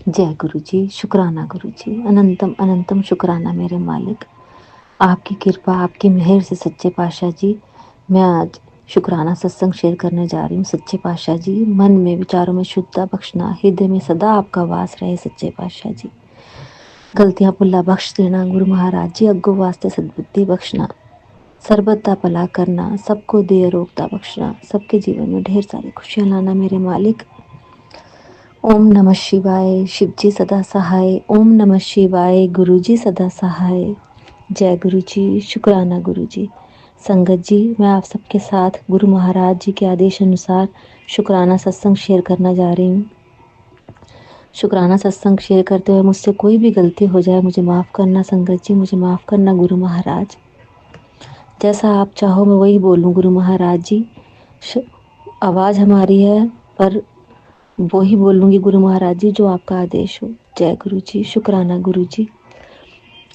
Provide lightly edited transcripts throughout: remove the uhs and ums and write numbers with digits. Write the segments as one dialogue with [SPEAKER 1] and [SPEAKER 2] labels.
[SPEAKER 1] जय गुरु जी, शुक्राना गुरु जी, अनंतम अनंतम शुक्राना मेरे मालिक। आपकी कृपा, आपकी मेहर से सच्चे पातशाह जी, मैं आज शुक्राना सत्संग शेयर करने जा रही हूँ। सच्चे पातशाह जी, मन में विचारों में शुद्धता बख्शना, हृदय में सदा आपका वास रहे सच्चे पातशाह जी। गलतियाँ भुला बख्श देना गुरु महाराज जी, अग्गो वास्ते सद्बुद्धि बख्शना, सर्बदा भला करना, सबको दे रोकता बख्शना, सबके जीवन में ढेर सारी खुशियाँ लाना मेरे मालिक। ओम नमः शिवाय, शिवजी सदा सहाय। ओम नमः शिवाय, गुरुजी सदा सहाय। जय गुरु जी, शुक्राना गुरु जी। संगत जी, मैं आप सबके साथ गुरु महाराज जी के आदेश अनुसार शुक्राना सत्संग शेयर करना जा रही हूँ। शुक्राना सत्संग शेयर करते हुए मुझसे कोई भी गलती हो जाए मुझे माफ़ करना संगत जी, मुझे माफ़ करना गुरु महाराज। जैसा आप चाहो मैं वही बोलूँ गुरु महाराज जी। आवाज़ हमारी है पर वो ही बोलूँगी गुरु महाराज जी जो आपका आदेश हो। जय गुरु जी, शुक्राना गुरु जी।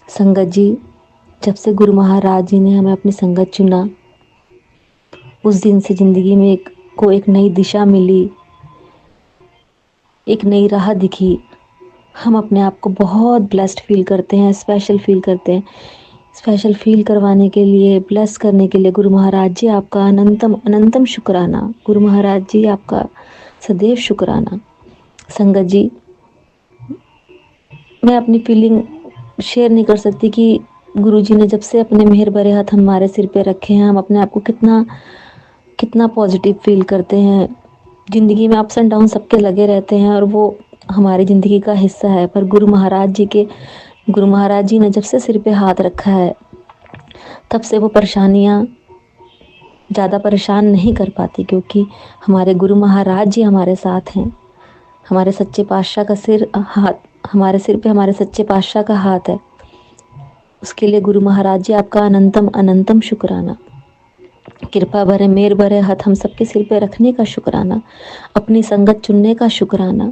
[SPEAKER 1] संगत जी, जब से गुरु महाराज जी ने हमें अपनी संगत चुना, उस दिन से ज़िंदगी में एक नई दिशा मिली, एक नई राह दिखी। हम अपने आप को बहुत ब्लेस्ड फील करते हैं, स्पेशल फील करते हैं। स्पेशल फील करवाने के लिए, ब्लेस करने के लिए गुरु महाराज जी आपका अनंतम अनंतम शुक्राना। गुरु महाराज जी आपका सदैव शुक्राना। संगत जी, मैं अपनी फीलिंग शेयर नहीं कर सकती कि गुरुजी ने जब से अपने मेहर भरे हाथ हमारे सिर पे रखे हैं, हम अपने आप को कितना कितना पॉजिटिव फील करते हैं। ज़िंदगी में अप्स एंड डाउन सबके लगे रहते हैं और वो हमारी ज़िंदगी का हिस्सा है, पर गुरु महाराज जी ने जब से सिर पे हाथ रखा है, तब से वो परेशानियाँ ज़्यादा परेशान नहीं कर पाती, क्योंकि हमारे गुरु महाराज जी हमारे साथ हैं। हमारे सच्चे पातशाह का हमारे सिर पे हमारे सच्चे पातशाह का हाथ है। उसके लिए गुरु महाराज जी आपका अनंतम अनंतम शुक्राना। कृपा भरे मेर भरे हाथ हम सबके सिर पे रखने का शुक्राना, अपनी संगत चुनने का शुक्राना।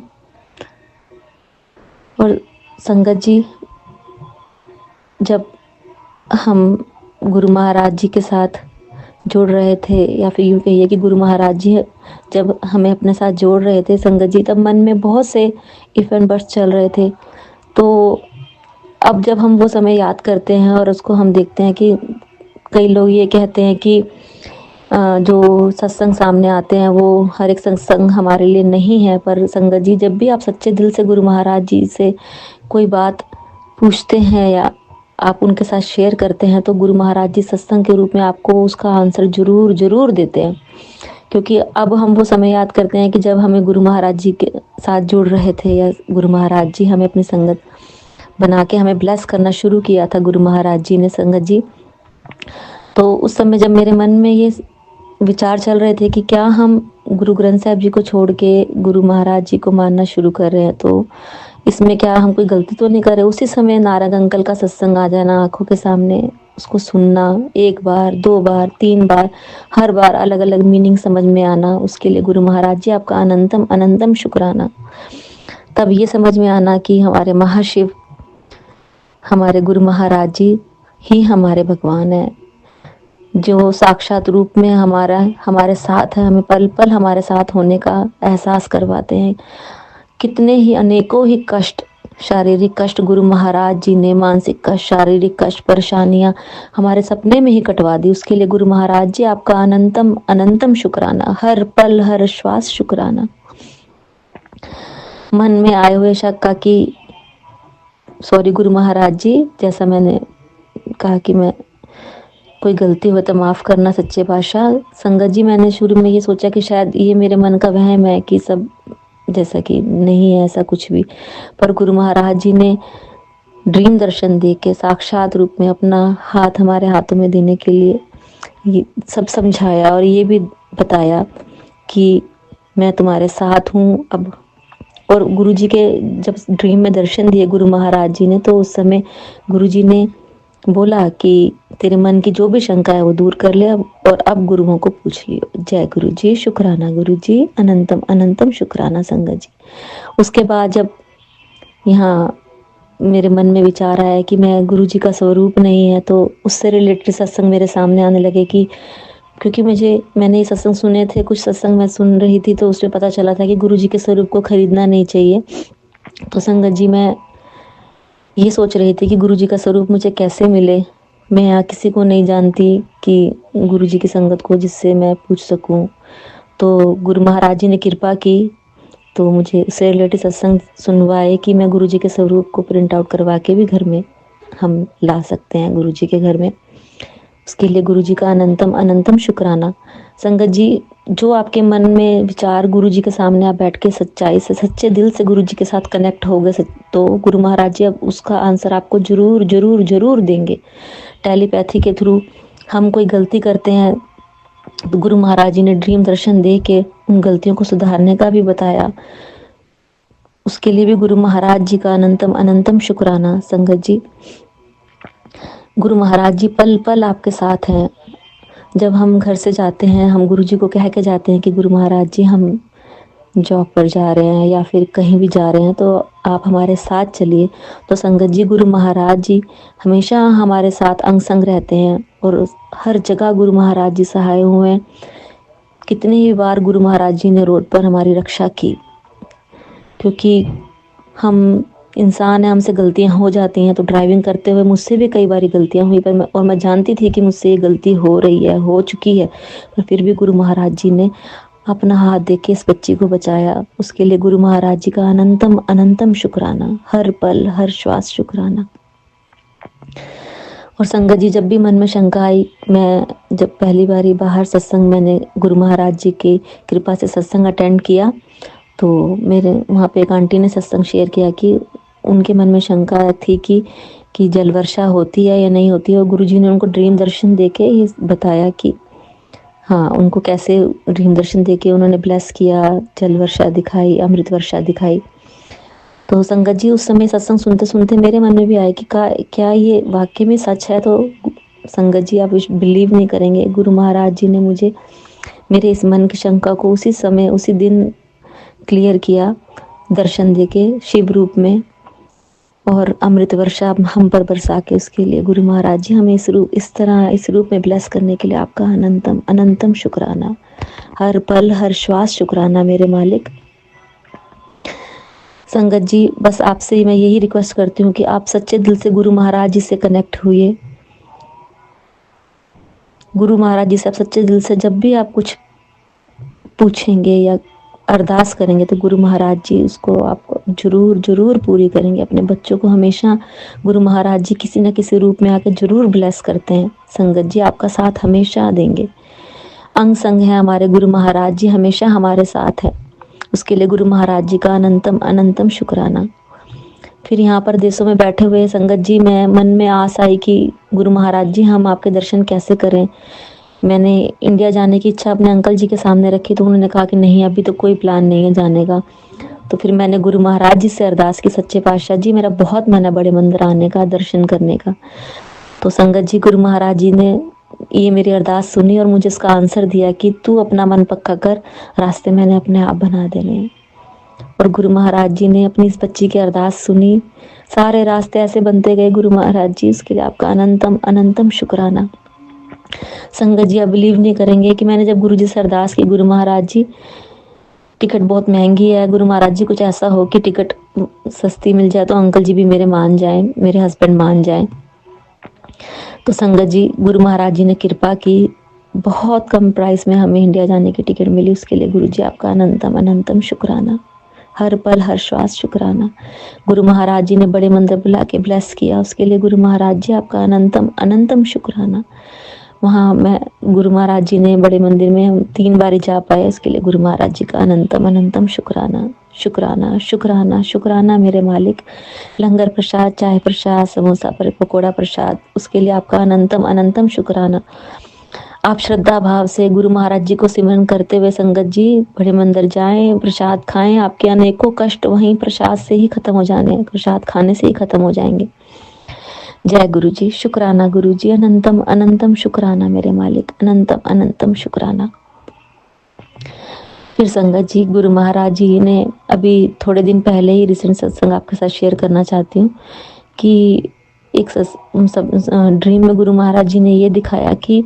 [SPEAKER 1] और संगत जी, जब हम गुरु महाराज जी के साथ जोड़ रहे थे, या फिर यूँ कहिए कि गुरु महाराज जी जब हमें अपने साथ जोड़ रहे थे संगत जी, तब मन में बहुत से इफ एंड बट्स चल रहे थे। तो अब जब हम वो समय याद करते हैं और उसको हम देखते हैं कि कई लोग ये कहते हैं कि जो सत्संग सामने आते हैं वो हर एक सत्संग हमारे लिए नहीं है, पर संगत जी, जब भी आप सच्चे दिल से गुरु महाराज जी से कोई बात पूछते हैं या आप उनके साथ शेयर करते हैं, तो गुरु महाराज जी सत्संग के रूप में आपको उसका आंसर जरूर जरूर देते हैं। क्योंकि अब हम वो समय याद करते हैं कि जब हमें गुरु महाराज जी के साथ जुड़ रहे थे, या गुरु महाराज जी हमें अपनी संगत बना के हमें ब्लेस करना शुरू किया था गुरु महाराज जी ने संगत जी। तो उस समय जब मेरे मन में ये विचार चल रहे थे कि क्या हम गुरु ग्रंथ साहब जी को छोड़ के गुरु महाराज जी को मानना शुरू कर रहे हैं, तो इसमें क्या हम कोई गलती तो नहीं कर रहे। उसी समय नारद अंकल का सत्संग आ जाना आंखों के सामने, उसको सुनना, एक बार, दो बार, तीन बार, हर बार अलग अलग मीनिंग समझ में आना, उसके लिए गुरु महाराज जी आपका अनंतम अनंतम शुक्राना। तब ये समझ में आना कि हमारे महाशिव, हमारे गुरु महाराज जी ही हमारे भगवान है, जो साक्षात रूप में हमारे साथ है, हमें पल पल हमारे साथ होने का एहसास करवाते हैं। कितने ही अनेकों ही कष्ट, शारीरिक कष्ट गुरु महाराज जी ने, मानसिक कष्ट, शारीरिक कष्ट, परेशानियां हमारे सपने में ही कटवा दी। उसके लिए गुरु महाराज जी आपका अनंतम अनंतम शुक्राना, हर पल हर श्वास शुक्राना। मन में आए हुए शक का कि सॉरी गुरु महाराज जी, जैसा मैंने कहा कि मैं कोई गलती हो तो माफ़ करना सच्चे पातशाह। संगत जी, मैंने शुरू में ये सोचा कि शायद ये मेरे मन का वहम है कि सब, जैसा कि नहीं है ऐसा कुछ भी, पर गुरु महाराज जी ने ड्रीम दर्शन दे के साक्षात रूप में अपना हाथ हमारे हाथों में देने के लिए ये सब समझाया और ये भी बताया कि मैं तुम्हारे साथ हूँ अब। और गुरु जी के जब ड्रीम में दर्शन दिए गुरु महाराज जी ने, तो उस समय गुरु जी ने बोला कि तेरे मन की जो भी शंका है वो दूर कर ले और अब गुरुओं को पूछ लियो। जय गुरु जी, शुक्राना गुरु जी, अनंतम अनंतम शुक्राना संगत जी। उसके बाद जब यहाँ मेरे मन में विचार आया कि मैं गुरु जी का स्वरूप नहीं है, तो उससे रिलेटेड सत्संग मेरे सामने आने लगे कि क्योंकि मैंने ये सत्संग सुने थे, कुछ सत्संग मैं सुन रही थी, तो उसमें पता चला था कि गुरु जी के स्वरूप को खरीदना नहीं चाहिए, तो संगत जी मैं ये सोच रही थी कि गुरुजी का स्वरूप मुझे कैसे मिले। मैं यहाँ किसी को नहीं जानती कि गुरुजी की संगत को जिससे मैं पूछ सकूं। तो गुरु महाराज जी ने कृपा की, तो मुझे उससे रिलेटेड सत्संग सुनवाए कि मैं गुरुजी के स्वरूप को प्रिंट आउट करवा के भी घर में हम ला सकते हैं गुरुजी के घर में। उसके लिए गुरुजी का अनंतम अनंतम शुक्राना। संगत जी, जो आपके मन में विचार गुरुजी के सामने आप बैठ के सच्चाई से सच्चे दिल से गुरुजी के साथ कनेक्ट हो गए तो गुरु महाराज जी अब उसका आंसर आपको जरूर जरूर जरूर देंगे। टेलीपैथी के थ्रू हम कोई गलती करते हैं तो गुरु महाराज जी ने ड्रीम दर्शन दे के उन गलतियों को सुधारने का भी बताया। उसके लिए भी गुरु महाराज जी का अनंतम अनंतम शुक्राना। संगत जी, गुरु महाराज जी पल पल आपके साथ हैं। जब हम घर से जाते हैं, हम गुरुजी को कह के जाते हैं कि गुरु महाराज जी हम जॉब पर जा रहे हैं या फिर कहीं भी जा रहे हैं तो आप हमारे साथ चलिए। तो संगत जी, गुरु महाराज जी हमेशा हमारे साथ अंग संग रहते हैं और हर जगह गुरु महाराज जी सहाय हुए हैं। कितनी ही बार गुरु महाराज जी ने रोड पर हमारी रक्षा की, क्योंकि हम इंसान है, हमसे गलतियां हो जाती हैं। तो ड्राइविंग करते हुए मुझसे भी कई बार गलतियां हुई, पर मैं जानती थी कि मुझसे ये गलती हो रही है, हो चुकी है, पर फिर भी गुरु महाराज जी ने अपना हाथ दे के इस बच्ची को बचाया। उसके लिए गुरु महाराज जी का अनंतम अनंतम शुक्राना, हर पल हर श्वास शुक्राना। और संगत जी, जब भी मन में शंका आई, मैं जब पहली बारी बाहर सत्संग मैंने गुरु महाराज जी की कृपा से सत्संग अटेंड किया, तो मेरे वहाँ पे एक आंटी ने सत्संग शेयर किया कि उनके मन में शंका थी कि जल वर्षा होती है या नहीं होती है। और गुरुजी ने उनको ड्रीम दर्शन देके ये बताया कि हाँ, उनको कैसे ड्रीम दर्शन देके उन्होंने ब्लेस किया, जल वर्षा दिखाई, अमृत वर्षा दिखाई। तो संगत जी, उस समय सत्संग सुनते सुनते मेरे मन में भी आया कि क्या ये वाकई में सच है। तो संगत जी, आप बिलीव नहीं करेंगे, गुरु महाराज जी ने मुझे मेरे इस मन की शंका को उसी समय उसी दिन क्लियर किया, दर्शन देके शिव रूप में, और अमृत वर्षा हम पर बरसा के। उसके लिए गुरु महाराज जी हमें इस रूप में ब्लेस करने के लिए आपका अनंतम अनंतम शुक्राना, हर पल हर श्वास शुक्राना मेरे मालिक। संगत जी, बस आपसे मैं यही रिक्वेस्ट करती हूँ कि आप सच्चे दिल से गुरु महाराज जी से कनेक्ट हुए। गुरु महाराज जी से आप सच्चे दिल से जब भी आप कुछ पूछेंगे या अरदास करेंगे तो गुरु महाराज जी उसको आपको जरूर जरूर पूरी करेंगे। अपने बच्चों को हमेशा गुरु महाराज जी किसी न किसी रूप में आकर जरूर ब्लेस करते हैं। संगत जी, आपका साथ हमेशा देंगे। अंग संग है हमारे गुरु महाराज जी, हमेशा हमारे साथ है। उसके लिए गुरु महाराज जी का अनंतम अनंतम शुक्राना। फिर यहाँ पर देशों में बैठे हुए संगत जी, मैं मन में आस आई कि गुरु महाराज जी हम आपके दर्शन कैसे करें। मैंने इंडिया जाने की इच्छा अपने अंकल जी के सामने रखी, तो उन्होंने कहा कि नहीं, अभी तो कोई प्लान नहीं है जाने का। तो फिर मैंने गुरु महाराज जी से अरदास की, सच्चे पातशाह जी मेरा बहुत मन है बड़े मंदिर आने का, दर्शन करने का। तो संगत जी, गुरु महाराज जी ने ये मेरी अरदास सुनी और मुझे इसका आंसर दिया कि तू अपना मन पक्का कर, रास्ते मैंने अपने आप बना देने हैं। और गुरु महाराज जी ने अपनी इस बच्ची की अरदास सुनी, सारे रास्ते ऐसे बनते गए गुरु महाराज जी। उसके लिए आपका अनंतम अनंतम शुक्राना। संगत जी, आप बिलीव नहीं करेंगे कि मैंने जब गुरु जी से अरदास की, गुरु महाराज जी टिकट बहुत महंगी है, गुरु महाराज जी कुछ ऐसा हो कि टिकट सस्ती मिल जाए तो अंकल जी भी मेरे मान जाएं, मेरे हस्बैंड मान जाएं। तो संगत जी, गुरु महाराज जी ने कृपा की, बहुत कम प्राइस में हमें इंडिया जाने की टिकट मिली। उसके लिए गुरु जी आपका अनंतम अनंतम शुक्राना, हर पल हर श्वास शुक्राना। गुरु महाराज जी ने बड़े मंदिर बुला के ब्लेस किया, उसके लिए गुरु महाराज जी आपका अनंतम अनंतम शुक्राना। वहाँ मैं गुरु महाराज जी ने बड़े मंदिर में हम 3 बार जा पाए, इसके लिए गुरु महाराज जी का अनंतम अनंतम शुक्राना शुक्राना शुक्राना शुक्राना मेरे मालिक। लंगर प्रसाद, चाय प्रसाद, समोसा पर पकौड़ा प्रसाद, उसके लिए आपका अनंतम अनंतम शुक्राना। आप श्रद्धा भाव से गुरु महाराज जी को सिमरन करते हुए संगत जी बड़े मंदिर जाएं, प्रसाद खाएं, आपके अनेकों कष्ट वहीं प्रसाद से ही खत्म हो जाने, प्रसाद खाने से ही खत्म हो जाएंगे। जय गुरु जी, शुक्राना गुरु जी, अनंतम अनंतम शुक्राना मेरे मालिक, अनंतम अनंतम शुक्राना। फिर संगत जी, गुरु महाराज जी ने अभी थोड़े दिन पहले ही रिसेंट सत्संग आपके साथ शेयर करना चाहती हूँ कि एक ड्रीम में गुरु महाराज जी ने ये दिखाया कि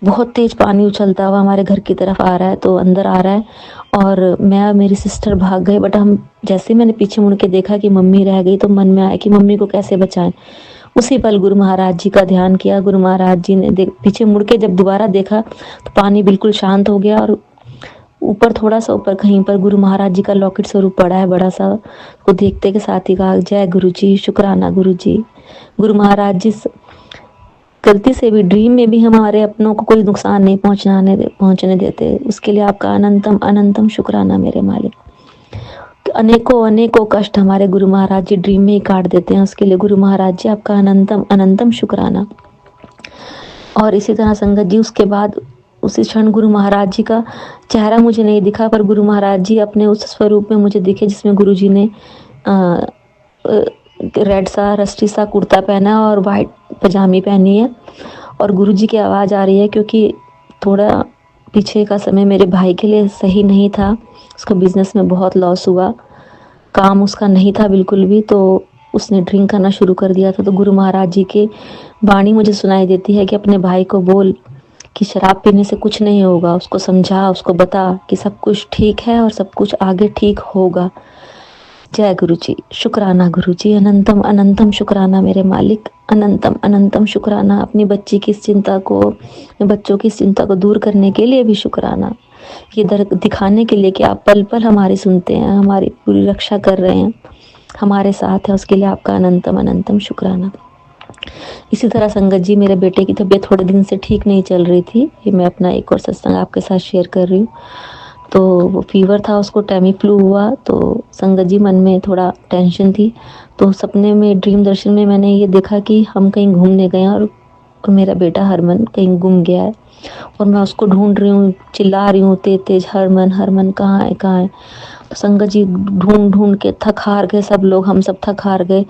[SPEAKER 1] बहुत तेज पानी उछलता हुआ हमारे घर की तरफ आ रहा है, तो अंदर आ रहा है और मैं और मेरी सिस्टर भाग गए। बट हम जैसे ही मैंने पीछे मुड़ के देखा कि मम्मी रह गई, तो मन में आया कि मम्मी को कैसे बचाएं। उसी पल गुरु महाराज जी का ध्यान किया। गुरु महाराज जी ने पीछे मुड़ के जब दोबारा देखा तो पानी बिल्कुल शांत हो गया और ऊपर, थोड़ा सा ऊपर कहीं पर गुरु महाराज जी का लॉकेट स्वरूप पड़ा है बड़ा सा। को देखते के साथ ही कहा, जय गुरु जी, शुक्राना गुरु जी। गुरु महाराज जी गलती से भी ड्रीम में भी हमारे अपनों को कोई नुकसान नहीं पहुंचने देते। उसके लिए आपका अनंतम अनंतम शुक्राना मेरे मालिक। अनेकों अनेकों कष्ट हमारे गुरु महाराज जी ड्रीम में ही काट देते हैं। उसके लिए गुरु महाराज जी आपका अनंतम अनंतम शुक्राना। और इसी तरह संगत जी, उसके बाद उसी क्षण गुरु महाराज जी का चेहरा मुझे नहीं दिखा, पर गुरु महाराज जी अपने उस स्वरूप में मुझे दिखे जिसमें गुरु जी ने रेड सा रस्टी सा कुर्ता पहना और वाइट पजामी पहनी है। और गुरु जी की आवाज़ आ रही है, क्योंकि थोड़ा पीछे का समय मेरे भाई के लिए सही नहीं था। उसका बिजनेस में बहुत लॉस हुआ, काम उसका नहीं था बिल्कुल भी, तो उसने ड्रिंक करना शुरू कर दिया था। तो गुरु महाराज जी की वाणी मुझे सुनाई देती है कि अपने भाई को बोल कि शराब पीने से कुछ नहीं होगा। उसको समझा, उसको बता कि सब कुछ ठीक है और सब कुछ आगे ठीक होगा। जय गुरु जी, शुक्राना गुरु जी, अनंतम अनंतम शुक्राना मेरे मालिक, अनंतम अनंतम शुक्राना। अपनी बच्ची की चिंता को, बच्चों की चिंता को दूर करने के लिए भी शुक्राना। ये दर्द दिखाने के लिए कि आप पल पल हमारी सुनते हैं, हमारी पूरी रक्षा कर रहे हैं, हमारे साथ है, उसके लिए आपका अनंतम अनंतम शुक्राना। इसी तरह संगत जी, मेरे बेटे की तबीयत थोड़े दिन से ठीक नहीं चल रही थी। ये मैं अपना एक और सत्संग आपके साथ शेयर कर रही हूँ। तो वो फीवर था, उसको टेमी फ्लू हुआ। तो संगत जी, मन में थोड़ा टेंशन थी। तो सपने में, ड्रीम दर्शन में मैंने ये देखा कि हम कहीं घूमने गए और मेरा बेटा हरमन कहीं गुम गया है और मैं उसको ढूंढ रही हूँ, चिल्ला रही हूँ तेज तेज, हरमन हरमन कहाँ है कहाँ है। तो संगत जी, ढूंढ ढूंढ के थक हार गए सब लोग, हम सब थक हार गए।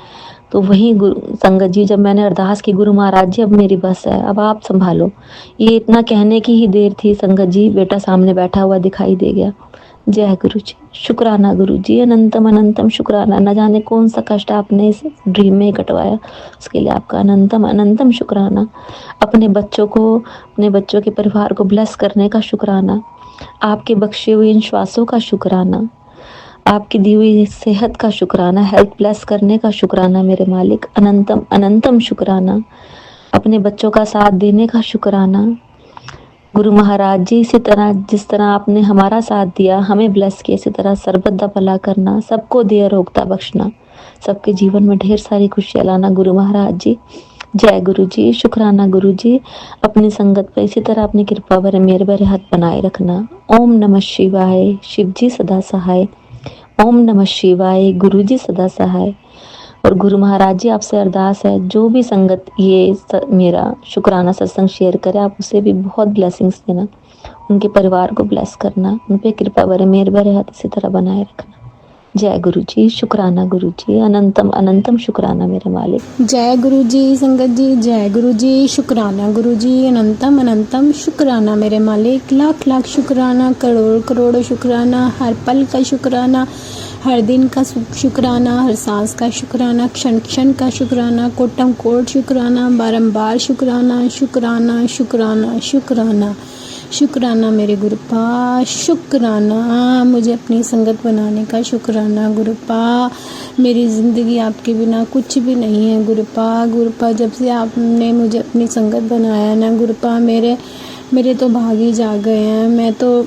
[SPEAKER 1] तो वही संगत जी, जब मैंने अरदास की, गुरु महाराज जी अब मेरी बस है, अब आप संभालो। ये इतना कहने की ही देर थी संगत जी, बेटा सामने बैठा हुआ दिखाई दे गया। जय गुरु जी, शुक्राना गुरु जी, अनंतम अनंतम शुक्राना। न जाने कौन सा कष्ट आपने इस ड्रीम में कटवाया, उसके लिए आपका अनंतम अनंतम शुक्राना। अपने बच्चों को, अपने बच्चों के परिवार को ब्लेस करने का शुक्राना, आपके बख्शे हुए इन श्वासों का शुक्राना, आपकी दी हुई सेहत का शुक्राना, हेल्थ ब्लेस करने का शुक्राना मेरे मालिक, अनंतम अनंतम शुक्राना। अपने बच्चों का साथ देने का शुक्राना। गुरु महाराज जी, इसी तरह जिस तरह आपने हमारा साथ दिया, हमें ब्लेस किया, इसी तरह सर्वदा भला करना, सबको दे रोगता बख्शना, सबके जीवन में ढेर सारी खुशियाँ लाना गुरु महाराज जी। जय गुरु जी, शुक्राना गुरु जी। अपनी संगत पर इसी तरह अपनी कृपा भरे मेरे भरे हाथ बनाए रखना। ओम नमः शिवाय, शिव जी सदा सहाय। ओम नमः शिवाय, गुरु जी सदा सहाय। और गुरु महाराज जी, आपसे अरदास है, जो भी संगत ये मेरा शुक्राना सत्संग शेयर करे, आप उसे भी बहुत ब्लेसिंग्स देना, उनके परिवार को ब्लेस करना, उन पे कृपा भरे मेरे भरे हाथ इसी तरह बनाए रखना। जय गुरु जी, शुक्राना गुरु जी, अनंतम अनंतम शुक्राना मेरे मालिक।
[SPEAKER 2] जय गुरु जी संगत जी, जय गुरु जी, शुक्राना गुरु जी, अनंतम अनंतम शुक्राना मेरे मालिक। लाख लाख शुक्राना, करोड़ करोड़ शुक्राना, हर पल का शुक्राना, हर दिन का शुक्राना, हर सांस का शुक्राना, क्षण क्षण का शुक्राना, कोटम कोट शुक्राना, बारंबार शुक्राना, शुक्राना शुक्राना शुक्राना शुक्राना मेरे गुरुपा, शुक्राना मुझे अपनी संगत बनाने का शुक्राना गुरुपा। मेरी ज़िंदगी आपके बिना कुछ भी नहीं है गुरुपा। जब से आपने मुझे अपनी संगत बनाया ना गुरुपा, मेरे तो भाग ही जाग गए हैं। मैं तो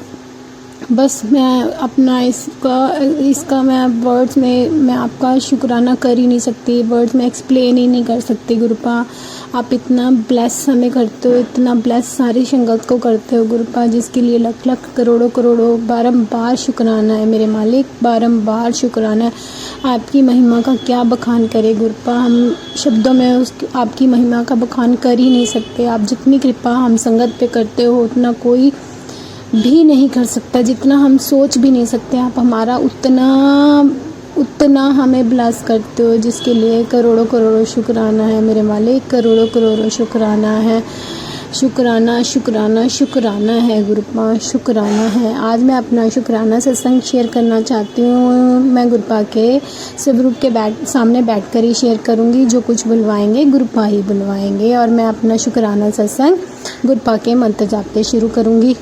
[SPEAKER 2] बस मैं अपना इसका मैं वर्ड्स में मैं आपका शुक्राना कर ही नहीं सकती, वर्ड्स में एक्सप्लेन ही नहीं कर सकती गुरुपा। आप इतना ब्लेस हमें करते हो, इतना ब्लेस सारी संगत को करते हो गुरुपा, जिसके लिए लख लख करोड़ों करोड़ों बारंबार शुक्राना है मेरे मालिक, बारंबार शुक्राना है। आपकी महिमा का क्या बखान करे गुरुपा, हम शब्दों में आपकी महिमा का बखान कर ही नहीं सकते। आप जितनी कृपा हम संगत पे करते हो उतना कोई भी नहीं कर सकता, जितना हम सोच भी नहीं सकते। आप हमारा उतना हमें ब्लेस करते हो, जिसके लिए करोड़ों करोड़ों शुक्राना है मेरे मालिक, करोड़ों करोड़ों शुक्राना है। शुक्राना शुक्राना शुक्राना है गुरुपा, शुक्राना है। आज मैं अपना शुक्राना सत्संग शेयर करना चाहती हूँ। मैं गुरुपा के स्वरूप के सामने बैठकर ही शेयर करूँगी। जो कुछ बुलवाएंगे गुरुपा ही बुलवाएंगे। और मैं अपना शुक्राना सत्संग गुरुपा के मंत्र जाप से शुरू करूँगी।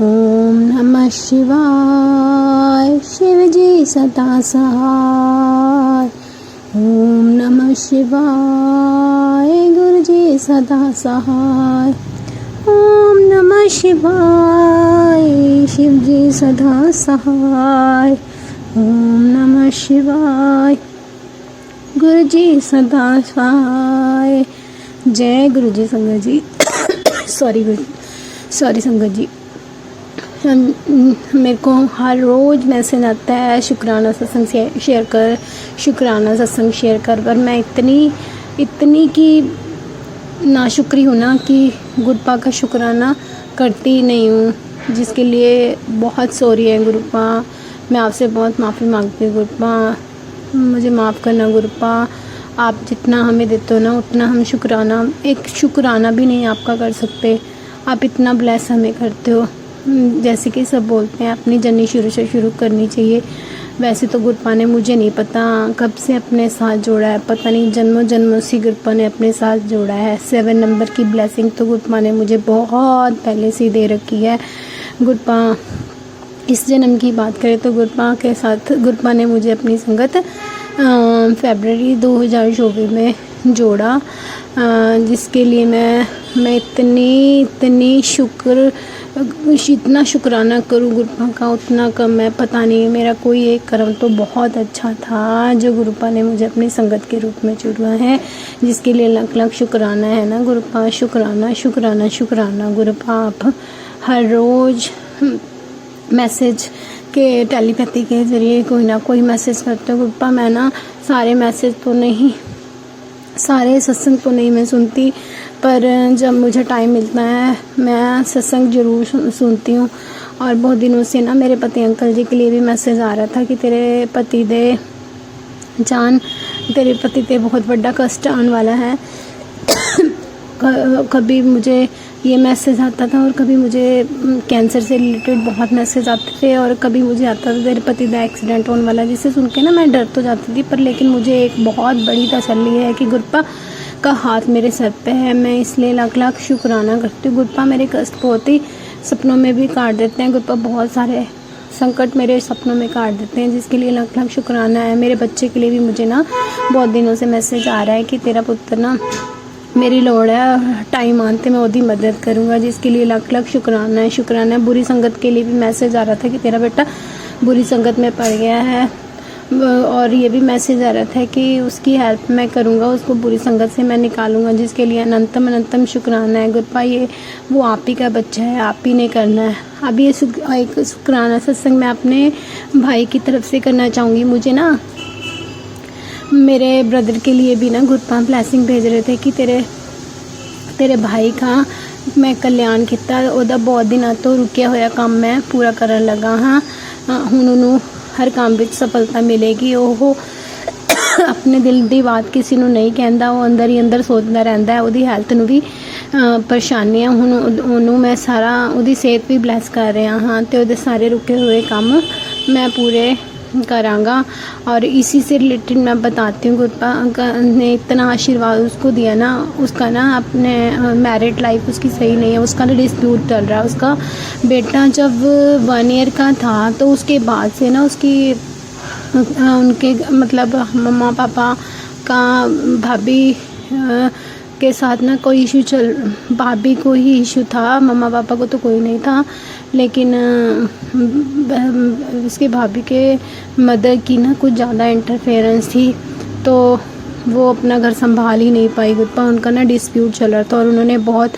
[SPEAKER 2] ओम नमः शिवाय, शिव जी सदा सहाय। ओम नमः शिवाय, गुरु जी सदा सहाय। ओम नमः शिवाय, शिव जी सदा सहाय। ओम नमः शिवाय, गुरु जी सदा सहाय। जय गुरु जी संगत जी। सॉरी संगत जी। मेरे को हर रोज़ मैसेज आता है शुक्राना सत्संग शेयर कर, शुक्राना सत्संग शेयर कर, पर मैं इतनी की नाशुक्री हूँ ना कि गुरुपा का शुक्राना करती ही नहीं हूँ, जिसके लिए बहुत सॉरी है गुरुपा। मैं आपसे बहुत माफ़ी मांगती हूँ गुरुपा, मुझे माफ़ करना गुरुपा। आप जितना हमें देते हो ना उतना हम एक शुक्राना भी नहीं आपका कर सकते। आप इतना ब्लेस हमें करते हो। जैसे कि सब बोलते हैं अपनी जर्नी शुरू से शुरू करनी चाहिए, वैसे तो गुरुपा ने मुझे नहीं पता कब से अपने साथ जोड़ा है, पता नहीं जन्मों जन्मों से गुरुपा ने अपने साथ जोड़ा है। 7 नंबर की ब्लेसिंग तो गुरुपा ने मुझे बहुत पहले से दे रखी है। गुरुपा इस जन्म की बात करें तो गुरुपा के साथ गुरुपा ने मुझे अपनी संगत फरवरी 2024 में जोड़ा, जिसके लिए मैं इतना शुक्राना करूँ गुरुपा का उतना कम है। पता नहीं, मेरा कोई एक कर्म तो बहुत अच्छा था जो गुरुपा ने मुझे अपनी संगत के रूप में चुना है, जिसके लिए लाख लाख शुक्राना है ना गुरुपा। शुक्राना शुक्राना शुक्राना गुरुपा। आप हर रोज़ मैसेज के टेलीपैथी के ज़रिए कोई ना कोई मैसेज करते हो गुरुपा। मैं ना सारे सत्संग तो नहीं मैं सुनती, पर जब मुझे टाइम मिलता है मैं सत्संग ज़रूर सुनती हूँ। और बहुत दिनों से ना मेरे पति अंकल जी के लिए भी मैसेज आ रहा था कि तेरे पति ते बहुत बड़ा कष्ट आने वाला है। कभी मुझे ये मैसेज आता था और कभी मुझे कैंसर से रिलेटेड बहुत मैसेज आते थे, और कभी मुझे आता था तेरे पति का एक्सीडेंट होने वाला, जिससे सुन के ना मैं डर तो जाती थी, पर लेकिन मुझे एक बहुत बड़ी तसल्ली है कि गुरुपा का हाथ मेरे सर पे है। मैं इसलिए लाख लाख शुक्राना करती हूँ। गुरुपा मेरे कष्ट बहुत ही सपनों में भी काट देते हैं। गुरुपा बहुत सारे संकट मेरे सपनों में काट देते हैं, जिसके लिए लाख लाख शुक्राना है। मेरे बच्चे के लिए भी मुझे ना बहुत दिनों से मैसेज आ रहा है कि तेरा पुत्र ना मेरी लोड़ है, टाइम आते मैं उसकी मदद करूँगा, जिसके लिए लाख लाख शुक्राना है। शुक्राना है। बुरी संगत के लिए भी मैसेज आ रहा था कि तेरा बेटा बुरी संगत में पड़ गया है, और ये भी मैसेज आ रहा था कि उसकी हेल्प मैं करूँगा, उसको बुरी संगत से मैं निकालूंगा, जिसके लिए अनंतम अनंतम शुक्राना है गुरुपा। ये वो आप ही का बच्चा है, आप ही ने करना है। अब ये एक शुक्राना सत्संग मैं अपने भाई की तरफ से करना चाहूँगी। मुझे ना मेरे ब्रदर के लिए भी ना गुरुपा ब्लैसिंग भेज रहे थे कि तेरे भाई का मैं कल्याण किया, ਉਹਦਾ बहुत दिनों तो रुकिया होया काम मैं पूरा करन लगा हाँ। ਹੁਣ ਉਹਨੂੰ हर काम ਵਿੱਚ सफलता मिलेगी। ਉਹ अपने दिल ਦੀ बात किसी ਨੂੰ नहीं कहता, ਉਹ अंदर ही अंदर सोचता रहता है। ਉਹਦੀ ਹੈਲਥ ਨੂੰ ਵੀ ਪਰੇਸ਼ਾਨੀ ਆ, ਹੁਣ ਉਹਨੂੰ मैं सारा ਉਹਦੀ सेहत भी ब्लैस कर रहा हाँ, तो ਉਹਦੇ सारे रुके हुए काम मैं पूरे करांगा। और इसी से रिलेटेड मैं बताती हूँ गुरुपा ने इतना आशीर्वाद उसको दिया ना, उसका ना अपने मैरिड लाइफ उसकी सही नहीं है, उसका ना डिस्प्यूट चल रहा है। उसका बेटा जब 1 ईयर का था तो उसके बाद से ना उनके मतलब मम्मा पापा का भाभी के साथ ना कोई भाभी को ही इशू था, मम्मा पापा को तो कोई नहीं था, लेकिन उसके भाभी के मदर की ना कुछ ज़्यादा इंटरफेरेंस थी, तो वो अपना घर संभाल ही नहीं पाई गुरुपा। उनका ना डिस्प्यूट चल रहा था और उन्होंने बहुत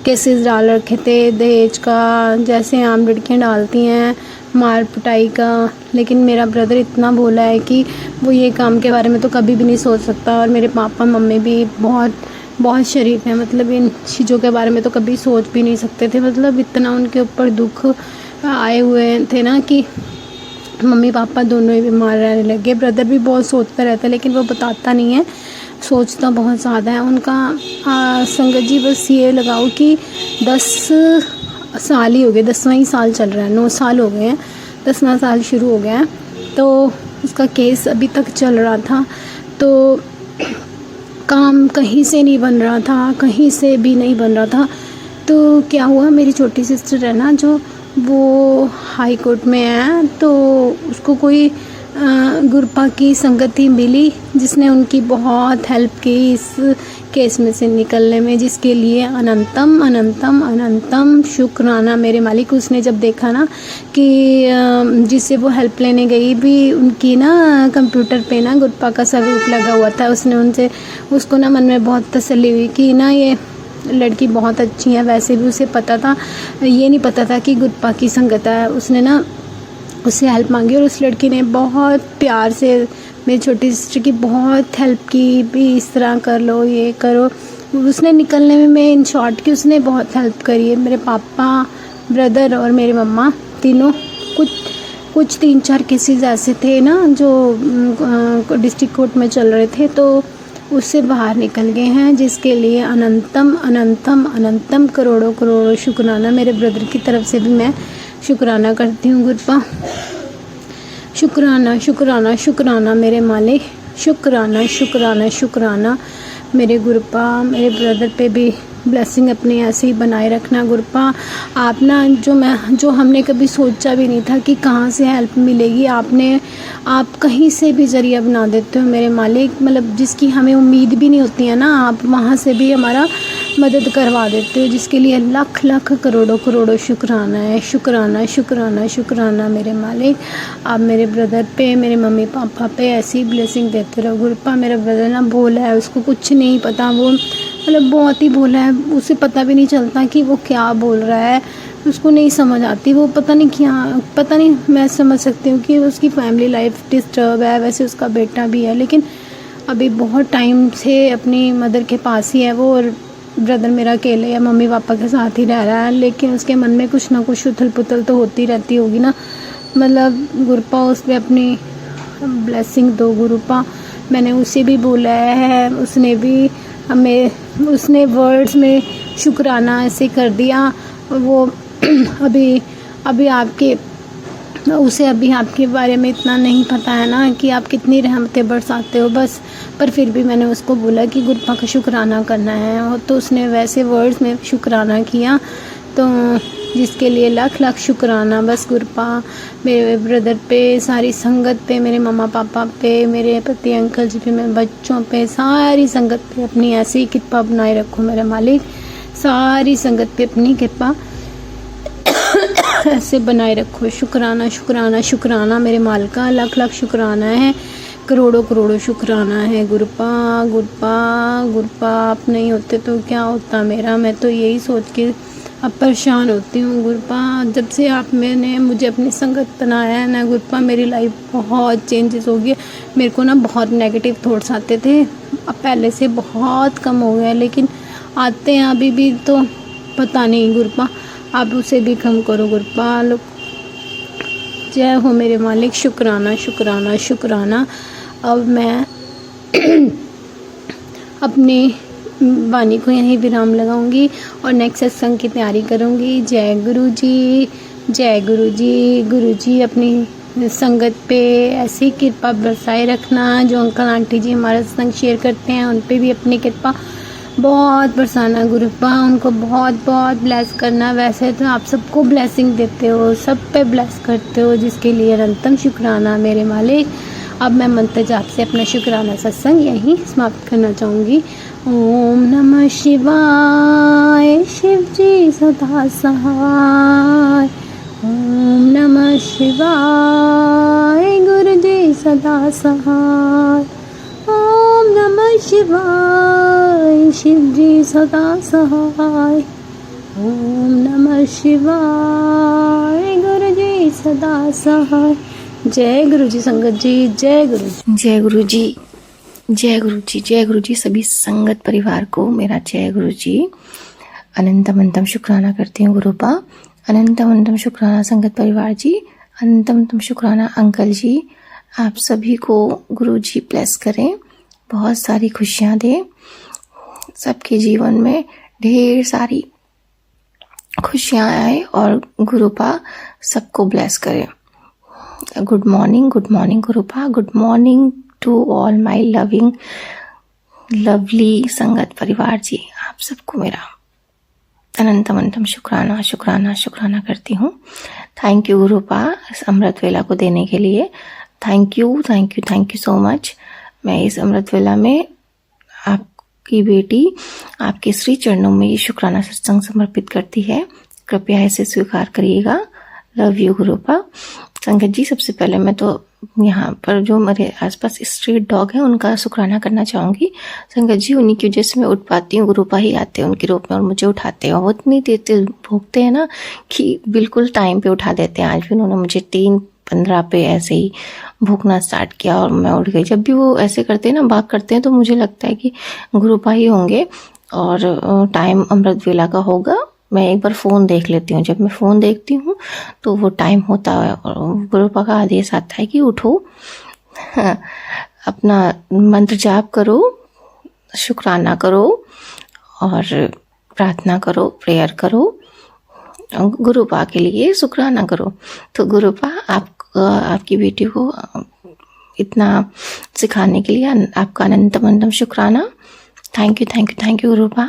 [SPEAKER 2] केसेस डाल रखे थे दहेज का, जैसे आम लड़कियाँ डालती हैं, मार पिटाई का। लेकिन मेरा ब्रदर इतना बोला है कि वो ये काम के बारे में तो कभी भी नहीं सोच सकता, और मेरे पापा मम्मी भी बहुत शरीफ हैं, मतलब इन चीज़ों के बारे में तो कभी सोच भी नहीं सकते थे। मतलब इतना उनके ऊपर दुख आए हुए थे ना कि मम्मी पापा दोनों ही बीमार रहने लगे। ब्रदर भी बहुत सोचता रहता है लेकिन वो बताता नहीं है, सोचता बहुत ज़्यादा है। उनका संगत जी बस ये लगाओ कि 10 साल ही हो गए, 10वां ही साल चल रहा है, 9 साल हो गए हैं, 10वां साल शुरू हो गया है। तो उसका केस अभी तक चल रहा था, तो काम कहीं से नहीं बन रहा था, कहीं से भी नहीं बन रहा था। तो क्या हुआ, मेरी छोटी सिस्टर है ना जो, वो हाई कोर्ट में है, तो उसको कोई गुरपा की संगति मिली जिसने उनकी बहुत हेल्प की इस केस में से निकलने में, जिसके लिए अनंतम अनंतम अनंतम शुक्राना मेरे मालिक। उसने जब देखा ना कि जिससे वो हेल्प लेने गई भी उनकी ना कंप्यूटर पे ना गुरपा का स्वरूप लगा हुआ था, उसने उसको ना मन में बहुत तसल्ली हुई कि ना ये लड़की बहुत अच्छी है। वैसे भी उसे पता था, ये नहीं पता था कि गुरपा की संगत है। उसने ना उससे हेल्प मांगी और उस लड़की ने बहुत प्यार से मेरी छोटी सिस्टर की बहुत हेल्प की, भी इस तरह कर लो, ये करो। उसने निकलने में इन शॉर्ट कि उसने बहुत हेल्प करी है। मेरे पापा, ब्रदर और मेरी मम्मा तीनों, कुछ 3-4 केसेस ऐसे थे ना जो डिस्ट्रिक्ट कोर्ट में चल रहे थे, तो उससे बाहर निकल गए हैं, जिसके लिए अनंतम अनंतम अनंतम करोड़ों करोड़ों शुक्राना मेरे ब्रदर की तरफ से भी मैं शुक्राना करती हूँ। गुरपा शुक्राना शुक्राना शुक्राना मेरे मालिक, शुक्राना शुक्राना शुक्राना मेरे गुरपा। मेरे ब्रदर पे भी ब्लेसिंग अपनी ऐसे ही बनाए रखना गुरपा। आप ना जो हमने कभी सोचा भी नहीं था कि कहाँ से हेल्प मिलेगी, आप कहीं से भी ज़रिया बना देते हो मेरे मालिक। मतलब जिसकी हमें उम्मीद भी नहीं होती है ना, आप वहाँ से भी हमारा मदद करवा देते हो, जिसके लिए लाख लाख करोड़ों करोड़ों शुक्राना है। शुक्राना शुक्राना शुक्राना मेरे मालिक। आप मेरे ब्रदर पे, मेरे मम्मी पापा पे ऐसी ही ब्लेसिंग देते रहो गुरपा। मेरा ब्रदर ना भोला है, उसको कुछ नहीं पता, वो मतलब बहुत ही भोला है, उसे पता भी नहीं चलता कि वो क्या बोल रहा है, उसको नहीं समझ आती, वो पता नहीं। मैं समझ सकती हूँ कि उसकी फैमिली लाइफ डिस्टर्ब है, वैसे उसका बेटा भी है, लेकिन अभी बहुत टाइम से अपनी मदर के पास ही है वो, और ब्रदर मेरा अकेले या मम्मी पापा के साथ ही रह रहा है, लेकिन उसके मन में कुछ ना कुछ उथल पुथल तो होती रहती होगी ना। मतलब गुरपा उस पर अपनी ब्लेसिंग दो गुरपा। मैंने उसे भी बोला है, उसने वर्ड्स में शुक्राना ऐसे कर दिया। वो उसे अभी आपके बारे में इतना नहीं पता है ना कि आप कितनी रहमतें बरसाते हो बस, पर फिर भी मैंने उसको बोला कि गुरपा का शुक्राना करना है, और तो उसने वैसे वर्ड्स में शुक्राना किया, तो जिसके लिए लाख लाख शुक्राना बस गुरपा। मेरे ब्रदर पे, सारी संगत पे, मेरे मम्मा पापा पे, मेरे पति अंकल जी पे, मेरे बच्चों पे, सारी संगत पे अपनी ऐसी ही कृपा बनाए रखो मेरे मालिक। सारी संगत पे अपनी कृपा ऐसे बनाए रखो। शुक्राना शुक्राना शुक्राना मेरे मालिका, लाख लाख शुक्राना है, करोड़ों करोड़ों शुक्राना है गुरपा। गुरपा आप नहीं होते तो क्या होता मेरा, मैं तो यही सोच के अब परेशान होती हूँ गुरपा। जब से मैंने मुझे अपनी संगत बनाया है ना गुरपा, मेरी लाइफ बहुत चेंजेस हो गई। मेरे को ना बहुत नेगेटिव थॉट्स आते थे, अब पहले से बहुत कम हो गया, लेकिन आते हैं अभी भी, तो पता नहीं गुरपा, आप उसे भी कम करो गुरपा। लोग जय हो मेरे मालिक। शुक्राना शुक्राना शुक्राना। अब मैं अपनी वाणी को यहीं विराम लगाऊंगी और नेक्स्ट सत्संग की तैयारी करूंगी। जय गुरु जी, जय गुरु जी। गुरु जी अपनी संगत पे ऐसी कृपा बरसाए रखना। जो अंकल आंटी जी हमारा सत्संग शेयर करते हैं, उन पे भी अपनी कृपा बहुत बरसाना गुरुपा, उनको बहुत बहुत ब्लेस करना। वैसे तो आप सबको ब्लेसिंग देते हो, सब पे ब्लेस करते हो, जिसके लिए अनंतम शुक्राना मेरे मालिक। अब मैं मंत्र जाप से अपना शुक्राना सत्संग यहीं समाप्त करना चाहूँगी। ओम नमः शिवाय, शिव जी सदा सहाय। ओम नमः शिवाय, गुरु जी सदा सहाय। ओम नमः शिवाय, शिव जी सदा सहाय। ओम नमः शिवाय, गुरु जी सदा सहाय। जय गुरु जी संगत जी, जय गुरु जी।
[SPEAKER 3] जय गुरु जी, जय गुरु जी, जय गुरु जी। सभी संगत परिवार को मेरा जय गुरु जी। अनंतम अनंतम शुक्राना करती हूँ गुरुपा। अनंतम अनंतम शुक्राना संगत परिवार जी। अनंतम शुक्राना अंकल जी, आप सभी को गुरु जी ब्लेस करें, बहुत सारी खुशियाँ दें, सबके जीवन में ढेर सारी खुशियाँ आए और गुरुपा सबको ब्लेस करे। Good morning Gurupa, good morning to all my lovely संगत परिवार जी, आप सबको मेरा अनंतम शुक्राना करती हूँ। थैंक यू गुरुपा इस अमृत वेला को देने के लिए। Thank you so much. मैं इस अमृत वेला में आपकी बेटी आपके श्री चरणों में ये शुक्राना सत्संग समर्पित करती है, कृपया इसे स्वीकार करिएगा। Love you गुरुपा। संगत जी, सबसे पहले मैं तो यहाँ पर जो मेरे आसपास स्ट्रीट डॉग है उनका शुक्राना करना चाहूँगी। संगत जी, उन्हीं की वजह से मैं उठ पाती हूँ, गुरुपा ही आते हैं उनके रूप में और मुझे उठाते हैं। वो इतनी तेज भोंकते हैं ना कि बिल्कुल टाइम पे उठा देते हैं। आज भी उन्होंने मुझे 3:15 पे ऐसे ही भूखना स्टार्ट किया और मैं उठ गई। जब भी वो ऐसे करते हैं ना, बात करते हैं, तो मुझे लगता है कि गुरुपा ही होंगे और टाइम अमृत वेला का होगा। मैं एक बार फ़ोन देख लेती हूँ। जब मैं फ़ोन देखती हूँ तो वो टाइम होता है और गुरुपा का आदेश आता है कि उठो, अपना मंत्र जाप करो, शुक्राना करो और प्रार्थना करो, प्रेयर करो, गुरुपा के लिए शुक्राना करो। तो गुरुपा आपकी बेटी को इतना सिखाने के लिए आपका अनंतम शुक्राना। थैंक यू गुरुपा,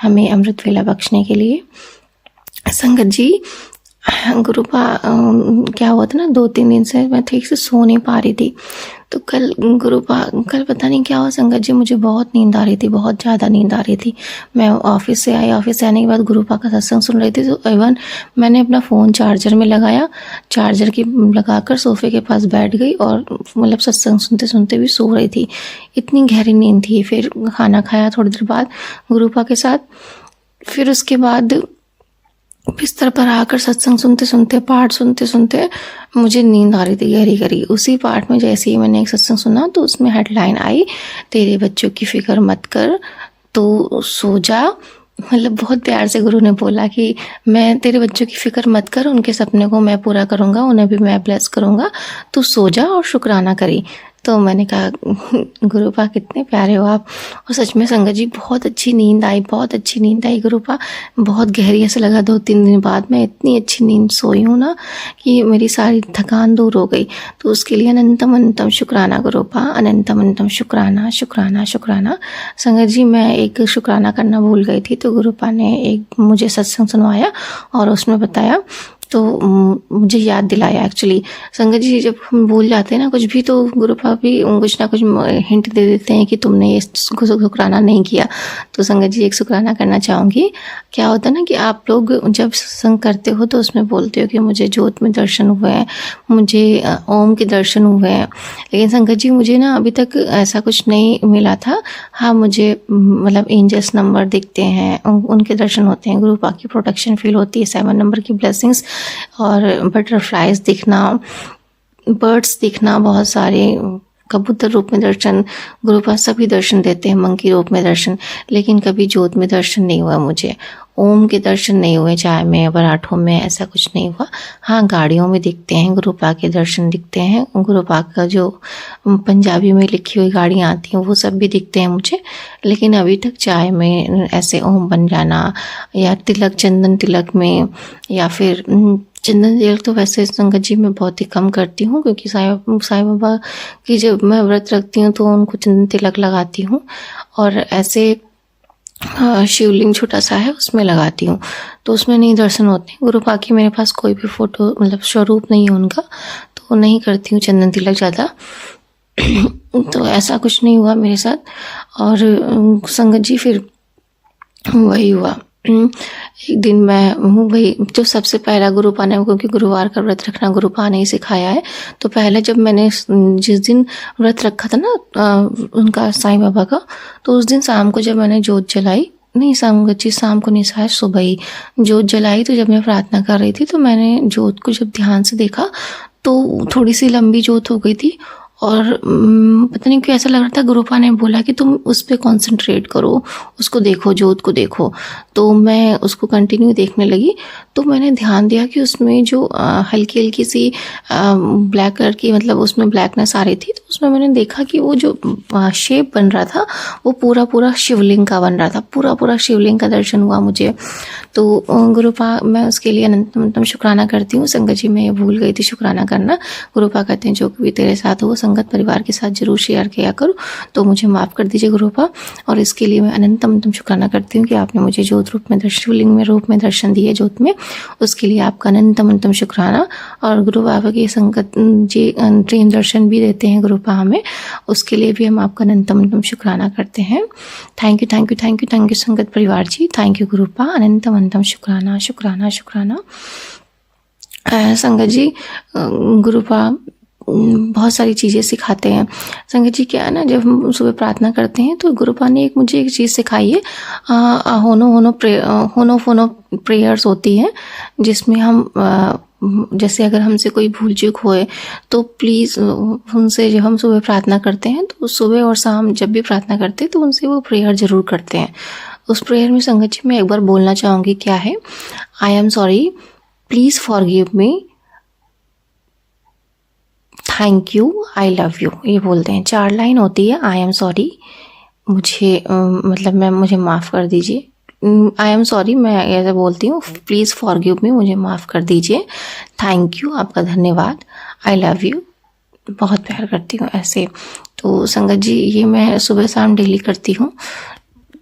[SPEAKER 3] हमें अमृत वेला बख्शने के लिए। संगत जी, गुरुपा क्या हुआ था ना, 2-3 दिन से मैं ठीक से सो नहीं पा रही थी। तो कल पता नहीं क्या हुआ संगत जी, मुझे बहुत नींद आ रही थी, बहुत ज़्यादा नींद आ रही थी। मैं ऑफिस से आई, ऑफिस से आने के बाद गुरुपा का सत्संग सुन रही थी। तो इवन मैंने अपना फ़ोन चार्जर में लगाया, चार्जर की लगाकर सोफे के पास बैठ गई और मतलब सत्संग सुनते सुनते भी सो रही थी, इतनी गहरी नींद थी। फिर खाना खाया थोड़ी देर बाद गुरुपा के साथ, फिर उसके बाद बिस्तर पर आकर सत्संग सुनते सुनते, पाठ सुनते सुनते मुझे नींद आ रही थी गहरी। उसी पाठ में जैसे ही मैंने एक सत्संग सुना तो उसमें हेडलाइन आई, तेरे बच्चों की फिक्र मत कर, तो सो जा। मतलब बहुत प्यार से गुरु ने बोला कि मैं तेरे बच्चों की फिक्र मत कर, उनके सपने को मैं पूरा करूँगा, उन्हें भी मैं ब्लेस करूँगा, तू सो जा और शुक्राना करी। तो मैंने कहा गुरुपा कितने प्यारे हो आप। और सच में संगत जी, बहुत अच्छी नींद आई गुरुपा, बहुत गहरी। ऐसा लगा 2-3 दिन बाद मैं इतनी अच्छी नींद सोई हूँ ना कि मेरी सारी थकान दूर हो गई। तो उसके लिए अनंतम शुक्राना गुरुपा, अनंतम शुक्राना। संगत जी, मैं एक शुक्राना करना भूल गई थी, तो गुरुपा ने एक मुझे सत्संग सुनवाया और उसमें बताया, तो मुझे याद दिलाया। एक्चुअली संगत जी, जब हम भूल जाते हैं ना कुछ भी, तो गुरुपा भी कुछ ना कुछ हिंट दे देते हैं कि तुमने ये शुक्राना नहीं किया। तो संगत जी, एक शुक्राना करना चाहूँगी। क्या होता है ना कि आप लोग जब सत्संग करते हो तो उसमें बोलते हो कि मुझे ज्योत में दर्शन हुए हैं, मुझे ओम के दर्शन हुए हैं। लेकिन संगत जी, मुझे ना अभी तक ऐसा कुछ नहीं मिला था। हाँ, मुझे मतलब एंजल्स नंबर दिखते हैं, उनके दर्शन होते हैं, गुरुपा की प्रोटेक्शन फील होती है, 7 नंबर की ब्लेसिंग्स और बटरफ्लाइज दिखना, बर्ड्स दिखना, बहुत सारे कबूतर रूप में दर्शन, गुरुपा सभी दर्शन देते हैं, मंकी रूप में दर्शन, लेकिन कभी ज्योत में दर्शन नहीं हुआ मुझे, ओम के दर्शन नहीं हुए, चाय में पराठों में ऐसा कुछ नहीं हुआ। हाँ, गाड़ियों में दिखते हैं, गुरुपा के दर्शन दिखते हैं, गुरुपा का जो पंजाबी में लिखी हुई गाड़ियाँ आती हैं वो सब भी दिखते हैं मुझे। लेकिन अभी तक चाय में ऐसे ओम बन जाना या तिलक, चंदन तिलक में, या फिर चंदन तिलक तो वैसे संगत जी मैं बहुत ही कम करती हूँ, क्योंकि साईं बाबा की जब मैं व्रत रखती हूँ तो उनको चंदन तिलक लगाती हूँ, और ऐसे शिवलिंग छोटा सा है उसमें लगाती हूँ, तो उसमें नहीं दर्शन होते। गुरुपा की मेरे पास कोई भी फोटो मतलब स्वरूप नहीं है उनका, तो नहीं करती हूँ चंदन तिलक ज़्यादा। तो ऐसा कुछ नहीं हुआ मेरे साथ। और संगत जी, फिर वही हुआ, एक दिन मैं वही जो सबसे पहला गुरुपा ने, क्योंकि गुरुवार का व्रत रखना गुरुपा ने ही सिखाया है, तो पहले जब मैंने जिस दिन व्रत रखा था ना उनका साईं बाबा का, तो उस दिन शाम को जब मैंने जोत जलाई, नहीं संगत जी शाम को नहीं, शायद सुबह ही जोत जलाई, तो जब मैं प्रार्थना कर रही थी तो मैंने जोत को जब ध्यान से देखा तो थोड़ी सी लंबी जोत हो गई थी, और पता नहीं क्यों ऐसा लग रहा था। गुरुपा ने बोला कि तुम उस पर कॉन्सेंट्रेट करो, उसको देखो, जोत को देखो। तो मैं उसको कंटिन्यू देखने लगी, तो मैंने ध्यान दिया कि उसमें जो हल्की हल्की सी ब्लैक कलर की, मतलब उसमें ब्लैकनेस आ रही थी। तो उसमें मैंने देखा कि वो जो शेप बन रहा था वो पूरा पूरा शिवलिंग का बन रहा था, पूरा पूरा शिवलिंग का दर्शन हुआ मुझे। तो गुरुपा, मैं उसके लिए अनंतम शुक्राना करती हूँ। संगत जी, मैं ये भूल गई थी शुक्राना करना। गुरुपा कहते हैं जो भी तेरे साथ हो संगत परिवार के साथ जरूर शेयर किया करो, तो मुझे माफ़ कर दीजिए गुरुपा। और इसके लिए मैं अनंतम शुक्राना करती हूँ कि आपने मुझे ज्योत रूप में, शिवलिंग में रूप में दर्शन दिए ज्योत में, उसके लिए आपका अनंतम शुक्राना। और गुरु बाबा की संगत जी ड्रीम दर्शन भी देते हैं गुरुपा हमें, उसके लिए भी हम आपका अनंतम शुक्राना करते हैं। Thank you thank you thank you thank you संगत परिवार जी, थैंक यू गुरुपा, अनंतम शुक्राना शुक्राना शुक्राना। संगत जी, गुरुपा बहुत सारी चीज़ें सिखाते हैं। संगत जी, क्या है ना, जब हम सुबह प्रार्थना करते हैं तो गुरुपा ने मुझे एक चीज़ सिखाई है, होनो फोनो प्रेयर्स होती हैं, जिसमें हम जैसे अगर हमसे कोई भूल चूक होए तो प्लीज़ उनसे, जब हम सुबह प्रार्थना करते हैं तो सुबह और शाम जब भी प्रार्थना करते हैं तो उनसे वो प्रेयर ज़रूर करते हैं। उस प्रेयर में संगत जी मैं एक बार बोलना चाहूँगी, क्या है, I am sorry, please forgive me, thank you, I love you, ये बोलते हैं। 4 लाइन होती है। आई एम सॉरी, मुझे माफ़ कर दीजिए। आई एम सॉरी मैं ऐसे बोलती हूँ, प्लीज़ फॉरगिव मी, मुझे माफ़ कर दीजिए, थैंक यू, आपका धन्यवाद, आई लव यू, बहुत प्यार करती हूँ, ऐसे। तो संगत जी, ये मैं सुबह शाम डेली करती हूँ।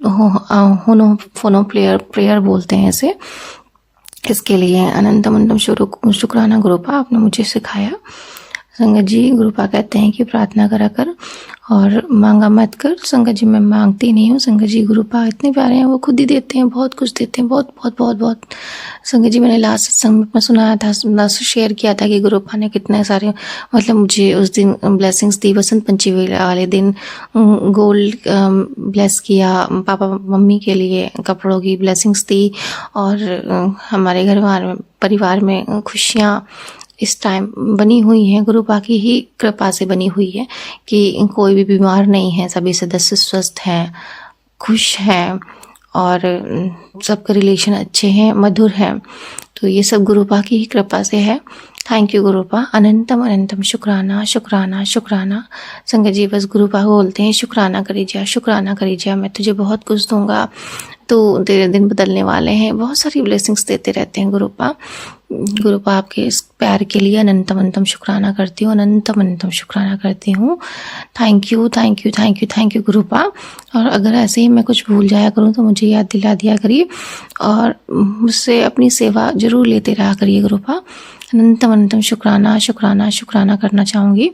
[SPEAKER 3] होनो फोनो प्रेयर बोलते हैं इसे। इसके लिए अनंतम शुक्राना गुरुपा, आपने मुझे सिखाया। संगत जी, गुरुपा कहते हैं कि प्रार्थना करा कर और मांगा मत कर। संगत जी, मैं मांगती नहीं हूँ। संगत जी, गुरुपा इतने प्यारे हैं, वो खुद ही देते हैं, बहुत कुछ देते हैं, बहुत बहुत बहुत बहुत। संगत जी, मैंने लास्ट सत्संग में सुनाया था, लास्ट शेयर किया था कि गुरुपा ने कितने सारे, मतलब मुझे उस दिन ब्लेसिंग्स दी। बसंत पंचमी वाले दिन गोल्ड ब्लेस किया, पापा मम्मी के लिए कपड़ों की ब्लेसिंग्स दी, और हमारे घर परिवार में खुशियाँ इस टाइम बनी हुई हैं, गुरुपा की ही कृपा से बनी हुई है कि कोई भी बीमार नहीं है, सभी सदस्य स्वस्थ हैं, खुश हैं, और सबके रिलेशन अच्छे हैं, मधुर हैं। तो ये सब गुरुपा की ही कृपा से है। थैंक यू गुरुपा, अनंतम शुक्राना शुक्राना शुक्राना। संगत जी, बस गुरुपा को बोलते हैं, शुक्राना करीजिए, शुक्राना करीजिए, मैं तुझे बहुत कुछ दूंगा, तो तेरे दिन बदलने वाले हैं। बहुत सारी ब्लेसिंग्स देते रहते हैं गुरुपा। गुरुपा आपके इस प्यार के लिए अनंतम शुक्राना करती हूँ, अनंतम शुक्राना करती हूँ। Thank you thank you thank you thank you गुरुपा। और अगर ऐसे ही मैं कुछ भूल जाया करूँ तो मुझे याद दिला दिया करिए, और मुझसे अपनी सेवा जरूर लेते रहा करिए गुरुपा। अनंतम शुक्राना शुक्राना शुक्राना करना चाहूँगी।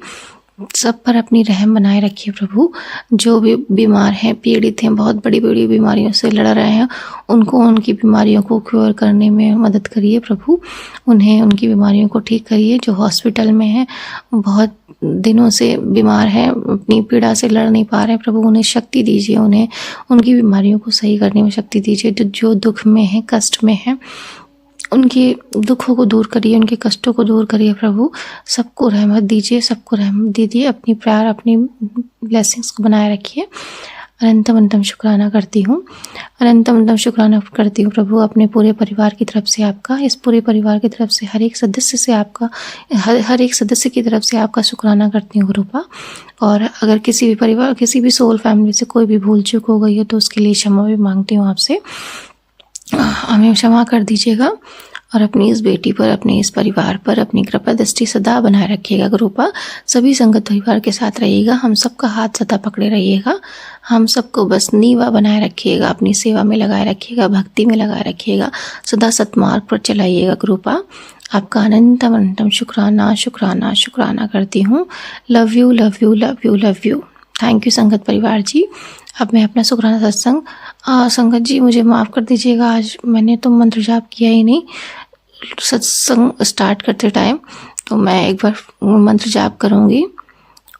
[SPEAKER 3] सब पर अपनी रहम बनाए रखिए प्रभु। जो भी बीमार हैं, पीड़ित हैं, बहुत बड़ी बड़ी बीमारियों से लड़ रहे हैं, उनको उनकी बीमारियों को क्योर करने में मदद करिए प्रभु। उन्हें उनकी बीमारियों को ठीक करिए। जो हॉस्पिटल में हैं, बहुत दिनों से बीमार हैं, अपनी पीड़ा से लड़ नहीं पा रहे हैं, प्रभु उन्हें शक्ति दीजिए, उन्हें उनकी बीमारियों को सही करने में शक्ति दीजिए। जो दुख में है, कष्ट में है, उनके दुखों को दूर करिए, उनके कष्टों को दूर करिए प्रभु। सबको रहमत दीजिए, सबको रहमत दीजिए, अपनी प्यार, अपनी ब्लेसिंग्स को बनाए रखिए। अनंतम शुक्राना करती हूँ, अनंतम शुक्राना करती हूँ प्रभु। अपने पूरे परिवार की तरफ से आपका, इस पूरे परिवार की तरफ से, हर एक सदस्य से आपका, हर एक सदस्य की तरफ से आपका शुक्राना करती हूँ गुरुपा। और अगर किसी भी परिवार, किसी भी सोल फैमिली से कोई भी भूल चूक हो गई है तो उसके लिए क्षमा भी मांगती हूँ आपसे। हमें क्षमा कर दीजिएगा, और अपनी इस बेटी पर, अपने इस परिवार पर अपनी कृपा दृष्टि सदा बनाए रखिएगा गुरुपा। सभी संगत परिवार के साथ रहिएगा, हम सबका हाथ सदा पकड़े रहिएगा, हम सबको बस नीवा बनाए रखिएगा, अपनी सेवा में लगाए रखिएगा, भक्ति में लगाए रखिएगा, सदा सतमार्ग पर चलाइएगा गुरुपा। आपका अनंतम शुक्राना शुक्राना शुक्राना करती हूँ। Love you love you love you love you. Thank you संगत परिवार जी। अब मैं अपना शुक्राना सत्संग, संगत जी मुझे माफ़ कर दीजिएगा, आज मैंने तो मंत्र जाप किया ही नहीं सत्संग स्टार्ट करते टाइम, तो मैं एक बार मंत्र जाप करूँगी।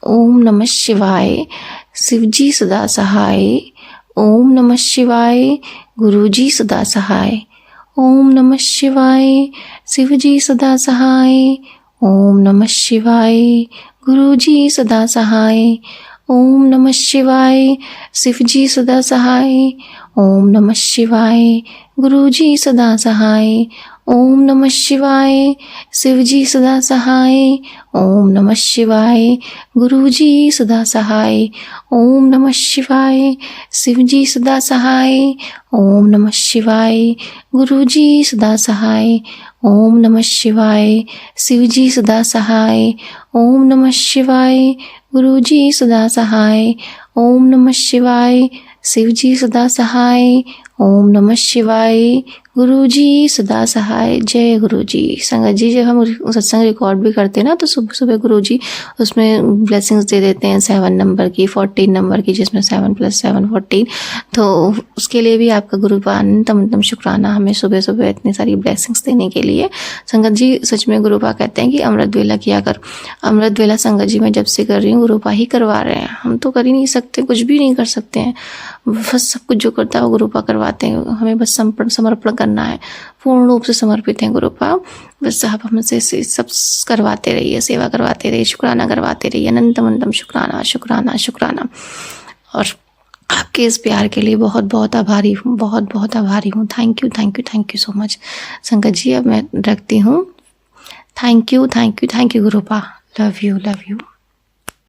[SPEAKER 3] ओम नमः शिवाय, शिवजी सदा सहाय। ओम नमः शिवाय, गुरुजी सदा सहाय। ओम नमः शिवाय, शिवजी सदा सहाय। ओम नमः शिवाय, गुरुजी सदा सहाय। ओम नमः शिवाय, शिवजी सदा सहाय। ओम नमः शिवाय, गुरुजी सदा सहाय। ओम नमः शिवाय। शिवजी सदा सहाय। ओम नमः शिवाय। गुरुजी सदा सहाय। ओम नमः शिवाय। शिवजी सदा सहाय। ओम नमः शिवाय। गुरुजी सदा सहाय। ओम नमः शिवाय। शिवजी सदा सहाय। ओम नमः शिवाय। गुरुजी सदा सहाय। ओम नमः शिवाय। शिवजी सदा सहाय। ओम नमः शिवाय। गुरुजी सदा सहाय। जय गुरुजी। संगत जी, जब हम सत्संग रिकॉर्ड भी करते हैं ना, तो सुबह सुबह गुरुजी उसमें ब्लेसिंग्स दे देते हैं 7 नंबर की, 14 नंबर की, जिसमें 7 + 7 14। तो उसके लिए भी आपका गुरु का अनंतम शुक्राना, हमें सुबह सुबह इतनी सारी ब्लेसिंग्स देने के लिए। संगत जी, सच में गुरुपा कहते हैं कि अमृत वेला किया कर। अमृत वेला संगत जी मैं जब से कर रही हूँ, गुरुपा ही करवा रहे हैं। हम तो कर ही नहीं सकते, कुछ भी नहीं कर सकते हैं। बस सब कुछ जो करता है वो गुरुपा करवाते हैं। हमें बस समर्पण करना है, पूर्ण रूप से समर्पित हैं गुरुपा। बस आप हमसे सब करवाते रहिए, सेवा करवाते रहिए, शुक्राना करवाते रहिए। अनंतम शुक्राना शुक्राना शुक्राना। और आपके इस प्यार के लिए बहुत बहुत आभारी हूँ, बहुत बहुत आभारी हूँ। Thank you thank you thank you so much. संगत जी, अब मैं रखती हूँ। Thank you गुरुपा। Love you love you.